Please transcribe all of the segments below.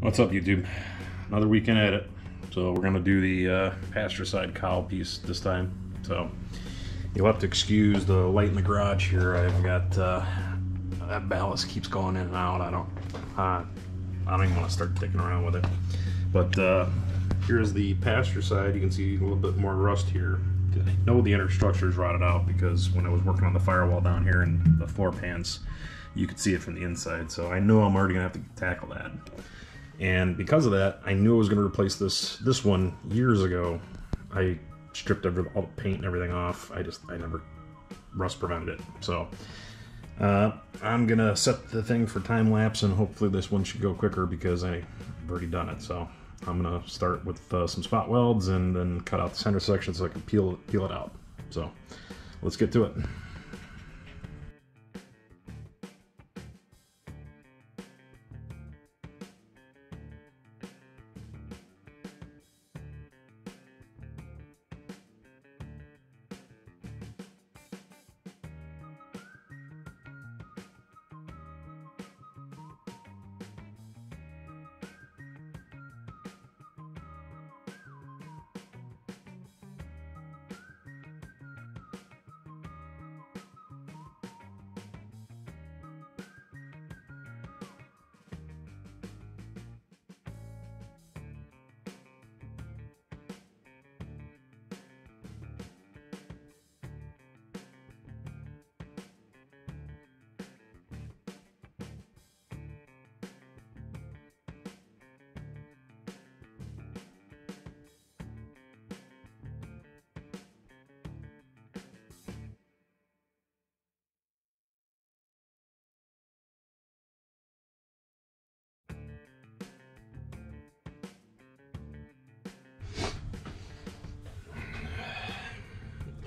What's up, YouTube? Another weekend at it. So we're gonna do the pasture side cowl piece this time. So you'll have to excuse the light in the garage here. I've got that ballast keeps going in and out. I don't even want to start dicking around with it. But here's the pasture side. You can see a little bit more rust here. I know the inner structure is rotted out because when I was working on the firewall down here and the floor pans, you could see it from the inside. So I know I'm already gonna have to tackle that. And because of that, I knew I was going to replace this one years ago. I stripped all the paint and everything off. I never rust prevented it. So I'm going to set the thing for time lapse, and hopefully this one should go quicker because I've already done it. So I'm going to start with some spot welds and then cut out the center section so I can peel it out. So let's get to it.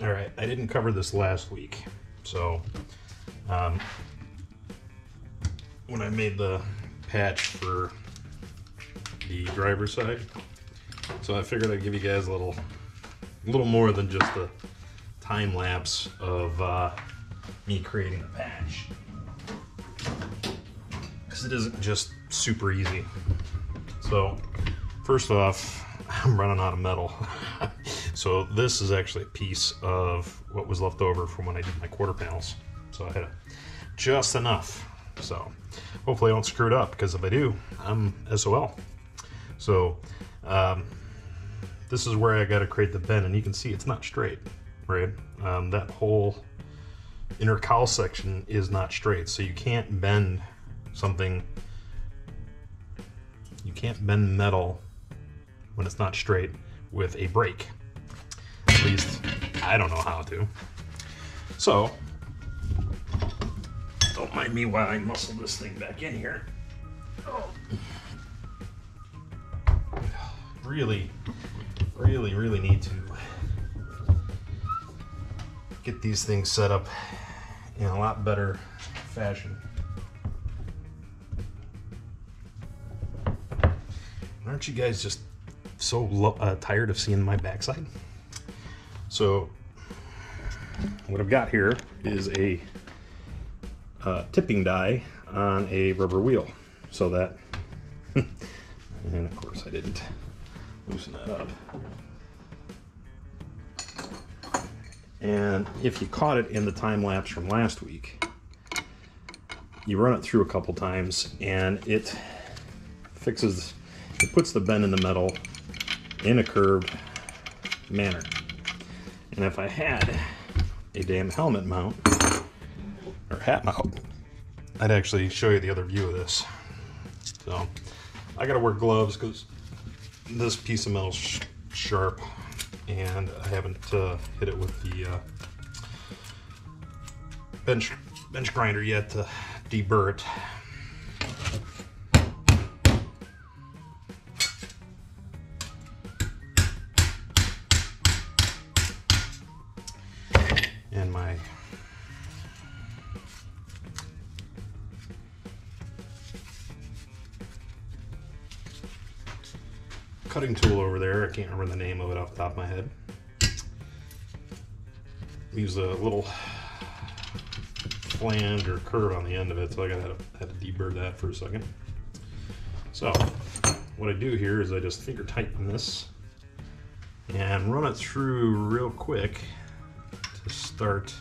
All right, I didn't cover this last week, so when I made the patch for the driver's side, so I figured I'd give you guys a little more than just a time lapse of me creating the patch, because it isn't just super easy. So first off, I'm running out of metal. So this is actually a piece of what was left over from when I did my quarter panels. So I had just enough. So hopefully I don't screw it up, because if I do, I'm SOL. So this is where I got to create the bend, and you can see it's not straight, right? That whole inner cowl section is not straight, so you can't bend something. You can't bend metal when it's not straight with a brake. At least I don't know how to. So don't mind me while I muscle this thing back in here. Oh. Really need to get these things set up in a lot better fashion. Aren't you guys just so tired of seeing my backside? So what I've got here is a tipping die on a rubber wheel, so that and of course I didn't loosen that up. And if you caught it in the time lapse from last week, you run it through a couple times and it puts the bend in the metal in a curved manner. And if I had a damn helmet mount or hat mount, I'd actually show you the other view of this. So I gotta wear gloves because this piece of metal's sharp, and I haven't hit it with the bench grinder yet to deburr it. And my cutting tool over there, I can't remember the name of it off the top of my head. Use a little flange or curve on the end of it, so I had to deburr that for a second. So what I do here is I just finger tighten this and run it through real quick to start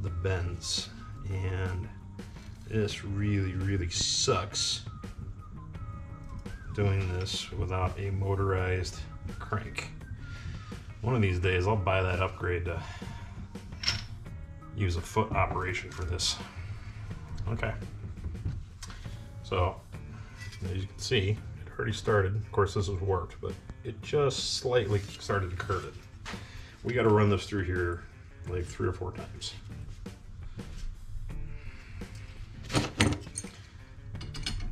the bends. And this really sucks doing this without a motorized crank. One of these days I'll buy that upgrade to use a foot operation for this. Okay, so as you can see, it already started. Of course this has worked, but it just slightly started to curve it. We got to run this through here like 3 or 4 times.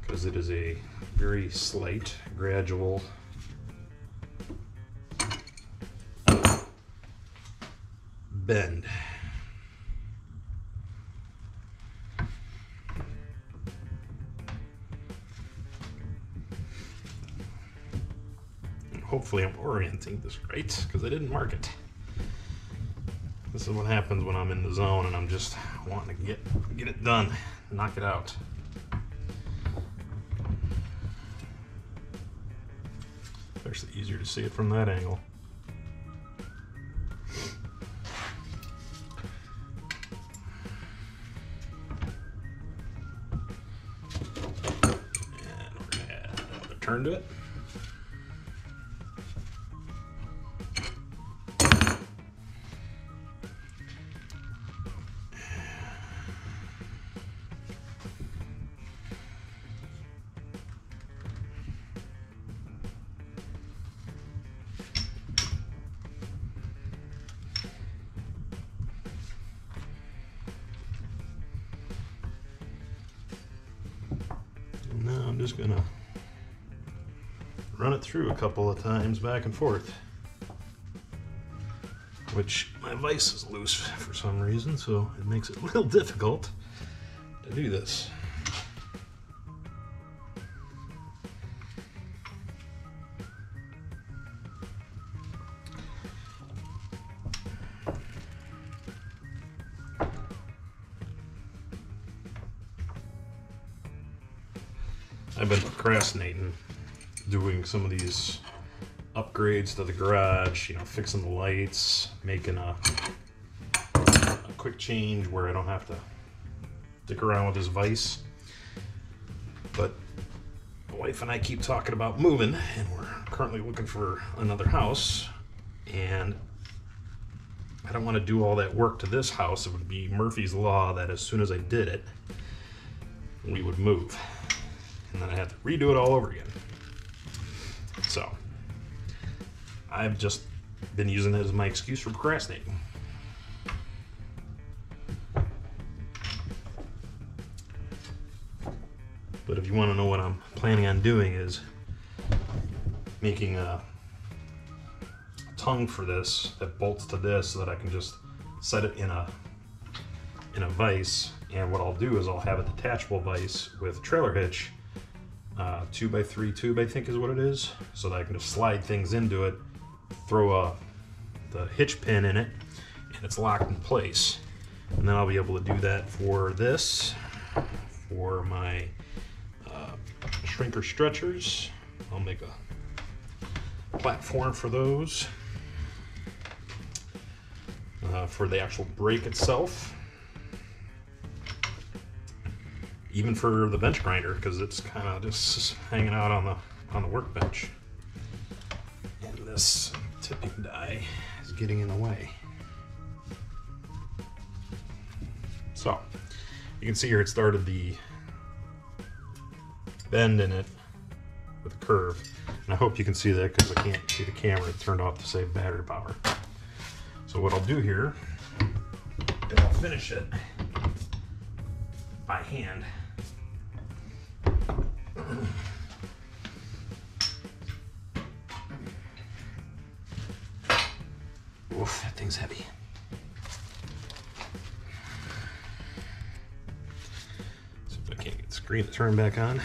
Because it is a very slight, gradual bend. And hopefully I'm orienting this right, because I didn't mark it. This is what happens when I'm in the zone and I'm just wanting to get it done, knock it out. It's actually easier to see it from that angle. And we're gonna add another turn to it. Now I'm just gonna run it through a couple of times back and forth, which my vise is loose for some reason, so it makes it real difficult to do this. I've been procrastinating doing some of these upgrades to the garage, you know, fixing the lights, making a quick change where I don't have to dick around with this vise. But my wife and I keep talking about moving, and we're currently looking for another house, and I don't want to do all that work to this house. It would be Murphy's Law that as soon as I did it, we would move. And then I have to redo it all over again. So I've just been using it as my excuse for procrastinating. But if you want to know what I'm planning on doing, is making a tongue for this that bolts to this so that I can just set it in a vise. And what I'll do is I'll have a detachable vise with a trailer hitch, 2x3 tube I think is what it is, so that I can just slide things into it, throw the hitch pin in it, and it's locked in place. And then I'll be able to do that for this, for my shrinker stretchers. I'll make a platform for those, for the actual brake itself, even for the bench grinder, because it's kind of just hanging out on the workbench. And this tipping die is getting in the way. So you can see here it started the bend in it with a curve, and I hope you can see that because I can't see the camera. It turned off to save battery power. So what I'll do here is I'll finish it by hand. Oof, that thing's heavy. See if I can't get the screen to turn back on.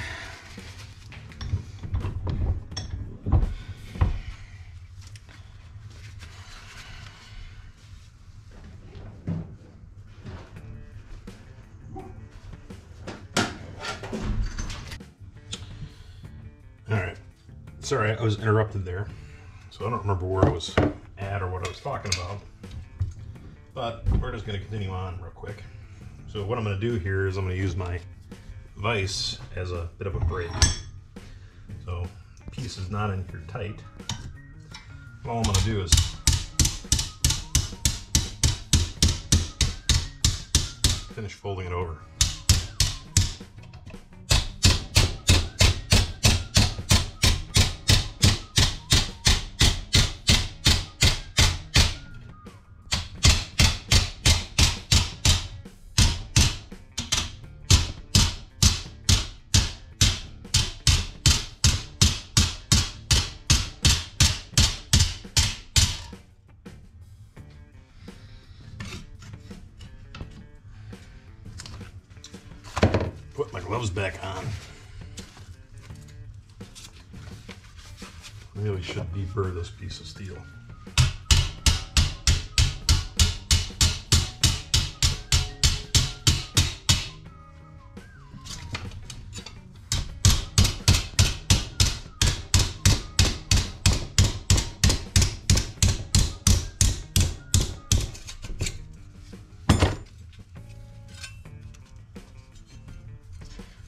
sorry, I was interrupted there. So I don't remember where I was at or what I was talking about. But we're just going to continue on real quick. So what I'm going to do here is I'm going to use my vise as a bit of a brake. So the piece is not in here tight. All I'm going to do is finish folding it over. Put my gloves back on. Really should deburr this piece of steel.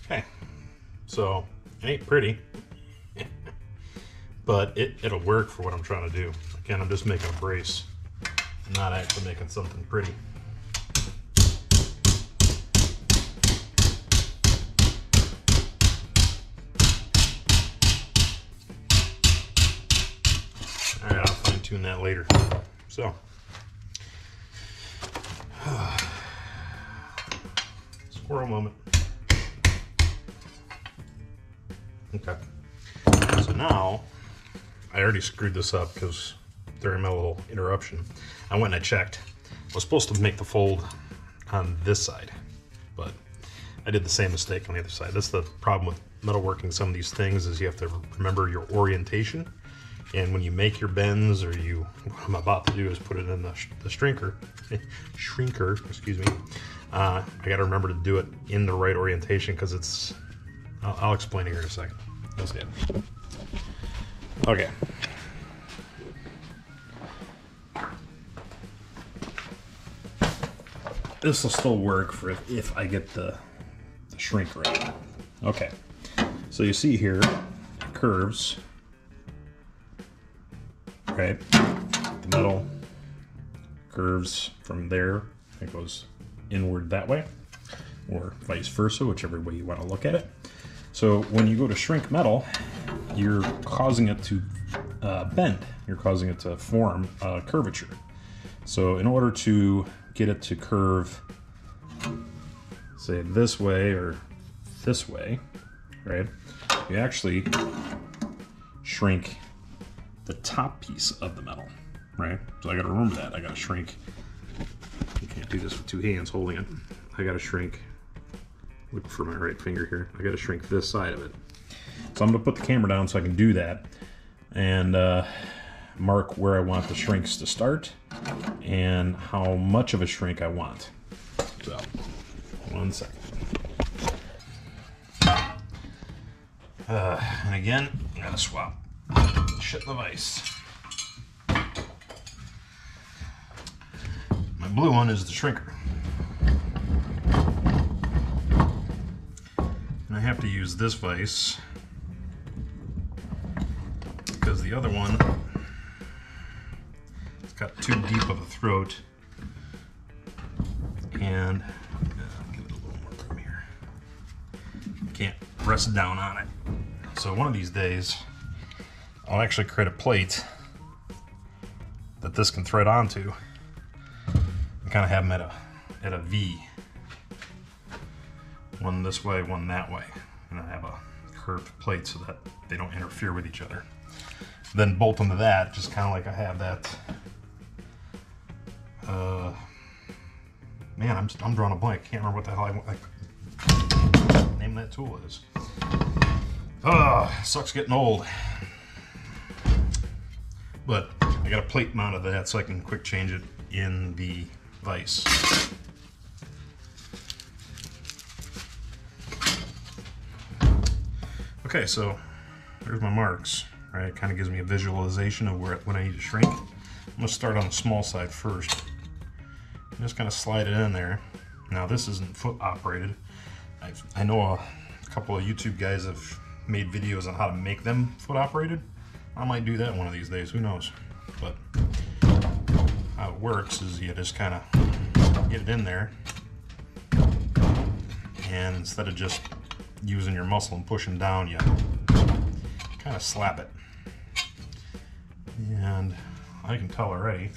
Okay, so it ain't pretty, but it'll work for what I'm trying to do. Again, I'm just making a brace, not actually making something pretty. All right, I'll fine tune that later. So, squirrel moment. Okay, so now I already screwed this up because during my little interruption, I went and I checked. I was supposed to make the fold on this side, but I did the same mistake on the other side. That's the problem with metalworking some of these things, is you have to remember your orientation. And when you make your bends, or what I'm about to do is put it in the shrinker, excuse me. I got to remember to do it in the right orientation, because it's, I'll explain it here in a second. Let's get it. Okay. This will still work for if I get the shrink right. Okay. So you see here, it curves, right? The metal curves from there. It goes inward that way, or vice versa, whichever way you want to look at it. So when you go to shrink metal, you're causing it to bend. You're causing it to form curvature. So in order to get it to curve, say this way or this way, right? You actually shrink the top piece of the metal, right? So I got to remember that. I got to shrink. You can't do this with two hands holding it. I got to shrink. Look for my right finger here. I got to shrink this side of it. So I'm going to put the camera down so I can do that, and mark where I want the shrinks to start and how much of a shrink I want. So, 1 second. And again, I got to swap shit in the vise. My blue one is the shrinker. And I have to use this vise because the other one, it's got too deep of a throat, and I'll give it a little more room here. I can't press down on it. So one of these days, I'll actually create a plate that this can thread onto and kind of have them at a V. One this way, one that way. And I have a curved plate so that they don't interfere with each other. Then bolt them to that, just kind of like I have that. Man, I'm drawing a blank. Can't remember what the hell I want. Like, name that tool is. Sucks getting old. But I got a plate mount of that so I can quick change it in the vise. Okay, so there's my marks right? Kind of gives me a visualization of when I need to shrink. I'm gonna start on the small side first. Just kind of slide it in there. Now this isn't foot operated. I know a couple of YouTube guys have made videos on how to make them foot operated. I might do that one of these days, who knows. But how it works is you just kind of get it in there, and instead of just using your muscle and pushing down, you kind of slap it. And I can tell already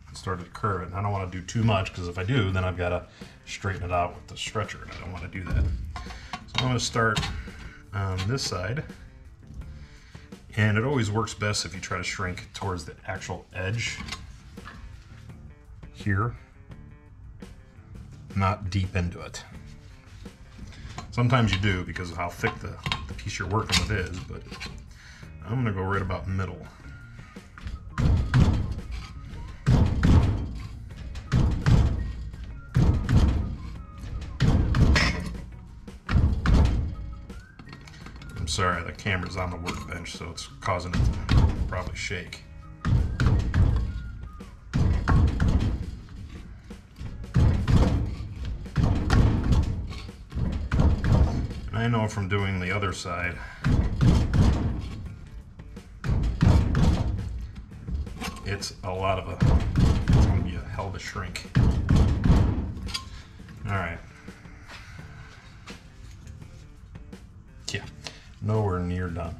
it started to curve it. And I don't want to do too much, because if I do, then I've got to straighten it out with the stretcher, and I don't want to do that. So I'm going to start on this side, and it always works best if you try to shrink towards the actual edge here, not deep into it. Sometimes you do because of how thick the piece you're working with is, but I'm going to go right about middle. I'm sorry, the camera's on the workbench, so it's causing it to probably shake. I know from doing the other side, it's a lot of it's going to be a hell of a shrink. All right. Yeah, nowhere near done.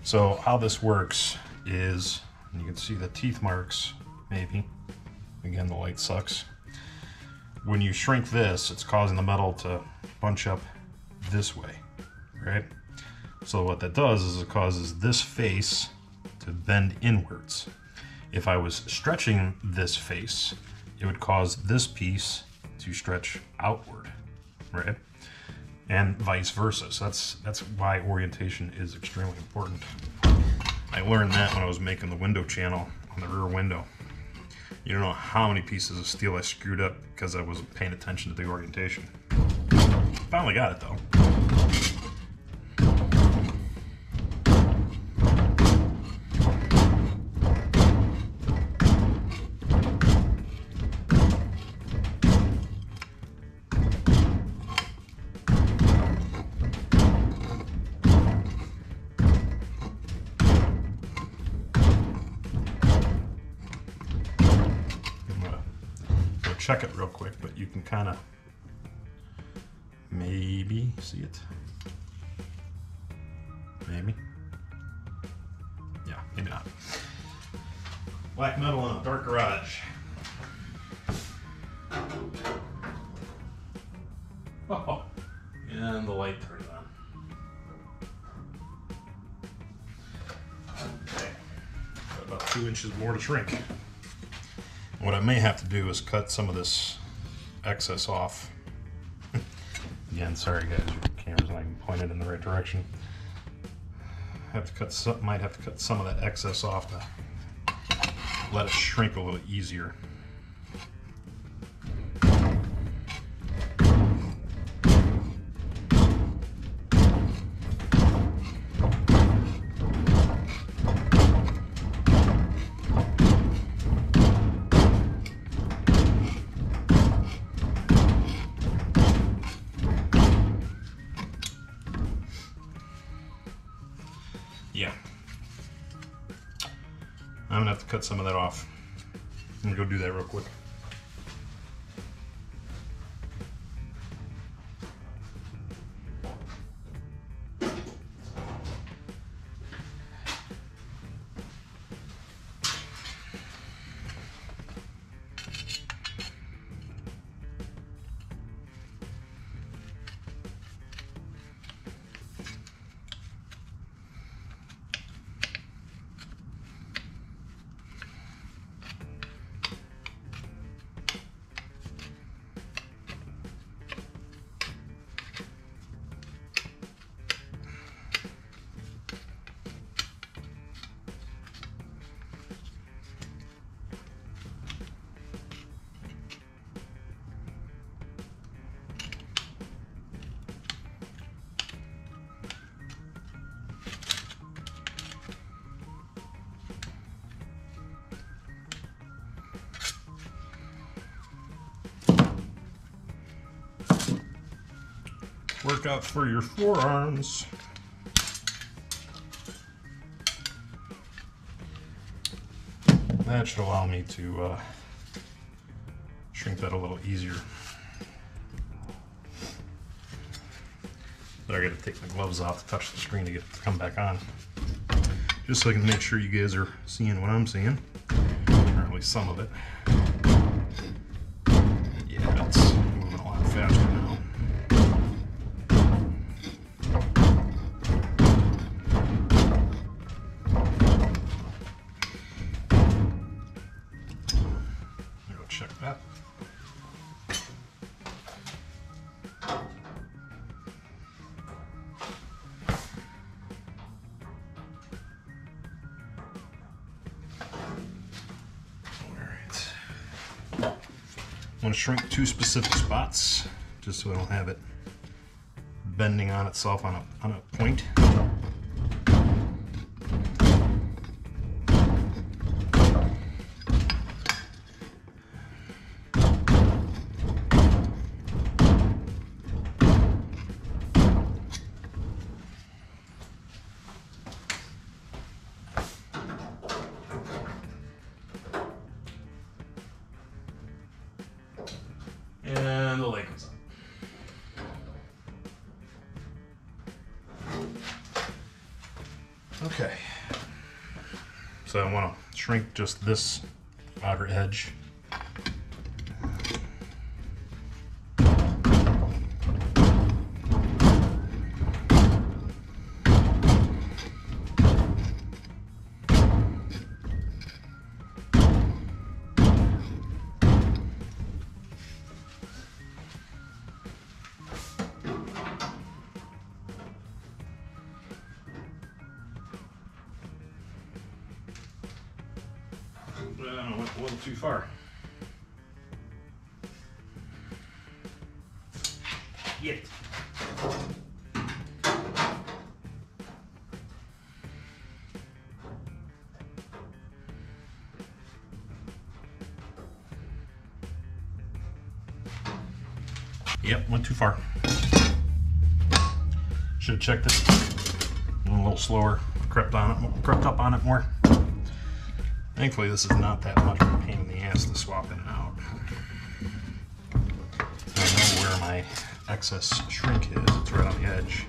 So how this works is, and you can see the teeth marks, maybe. Again, the light sucks. When you shrink this, it's causing the metal to bunch up this way, right? So what that does is it causes this face to bend inwards. If I was stretching this face, it would cause this piece to stretch outward, right? And vice versa. So that's why orientation is extremely important. I learned that when I was making the window channel on the rear window. You don't know how many pieces of steel I screwed up because I wasn't paying attention to the orientation. Finally got it though. Check it real quick, but you can kind of maybe see it. Maybe. Yeah, maybe not. Black metal in a dark garage. Oh, and the light turns on. Okay, got about 2 inches more to shrink. What I may have to do is cut some of this excess off. Again, sorry guys, your camera's not even pointed in the right direction. Might have to cut some of that excess off to let it shrink a little easier. Yeah, I'm gonna have to cut some of that off. I'm gonna go do that real quick. Workout for your forearms. That should allow me to shrink that a little easier. But I gotta take my gloves off to touch the screen to get it to come back on. Just so I can make sure you guys are seeing what I'm seeing, or at least some of it. Yeah, it's moving a lot faster now. Go check that. I want to shrink two specific spots just so I don't have it bending on itself on a point. And the leg comes up. Okay. So I want to shrink just this outer edge. I went a little too far. Get it. Yep, went too far. Should have checked it. A little slower. Crept up on it more. Thankfully, this is not that much of a pain in the ass to swap in and out. I know where my excess shrink is. It's right on the edge.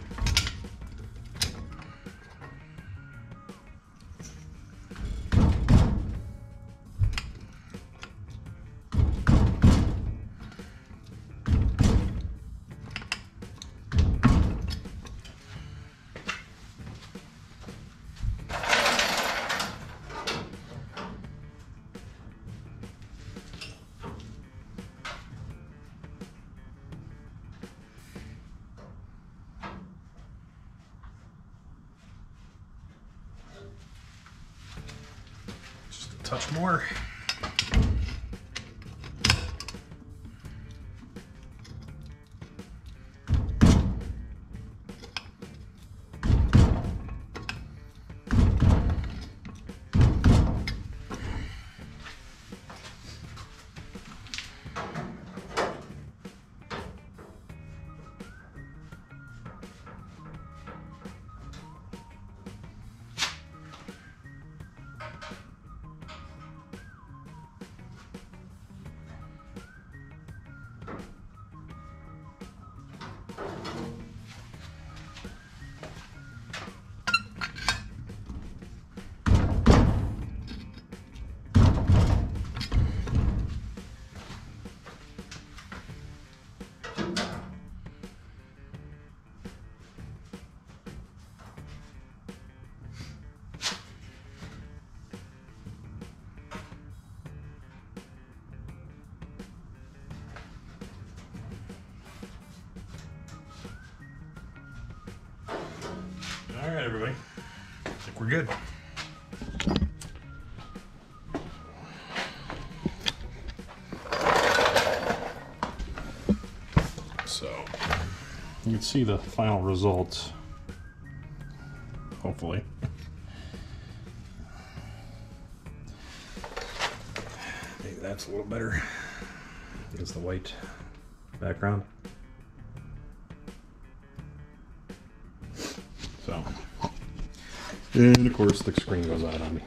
Touch more. All right, everybody. I think we're good. So you can see the final results, hopefully. Maybe that's a little better against the white background. So, and of course the screen goes out on me.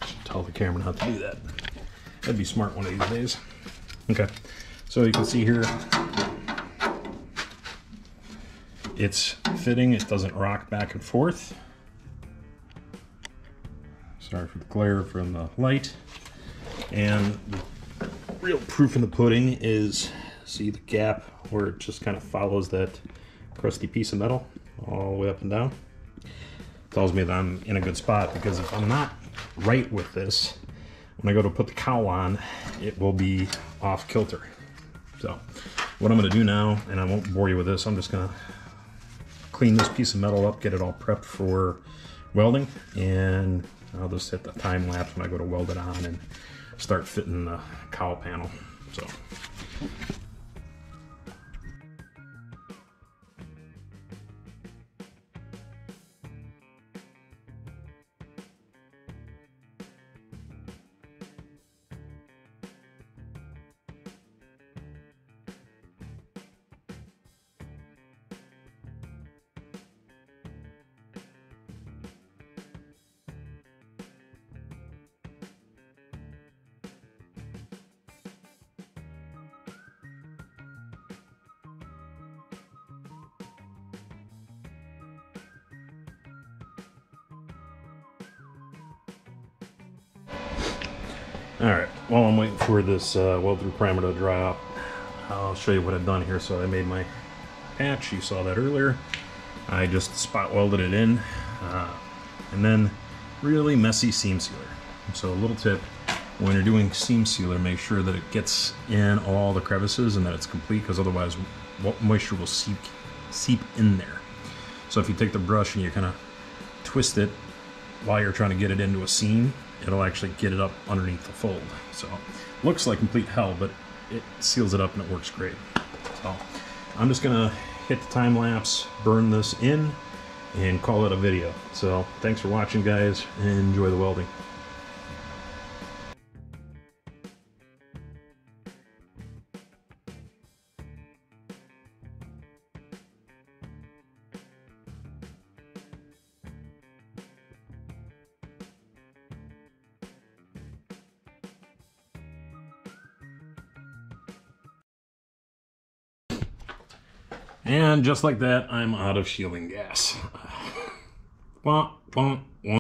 Should tell the camera not to do that. That'd be smart one of these days. Okay, so you can see here, it's fitting. It doesn't rock back and forth. Sorry for the glare from the light. And the real proof in the pudding is, see the gap where it just kind of follows that crusty piece of metal all the way up and down? Tells me that I'm in a good spot, because if I'm not right with this, when I go to put the cowl on, it will be off kilter. So what I'm going to do now, and I won't bore you with this, I'm just going to clean this piece of metal up, get it all prepped for welding, and I'll just hit the time lapse when I go to weld it on and start fitting the cowl panel. So. Alright, while I'm waiting for this weld-through primer to dry up, I'll show you what I've done here. So I made my patch, you saw that earlier. I just spot welded it in, and then really messy seam sealer. So a little tip, when you're doing seam sealer, make sure that it gets in all the crevices and that it's complete, because otherwise moisture will seep in there. So if you take the brush and you kind of twist it while you're trying to get it into a seam, it'll actually get it up underneath the fold. So looks like complete hell, but it seals it up and it works great. So I'm just gonna hit the time lapse, burn this in, and call it a video. So thanks for watching, guys, and enjoy the welding. And just like that, I'm out of shielding gas. Wah, wah, wah.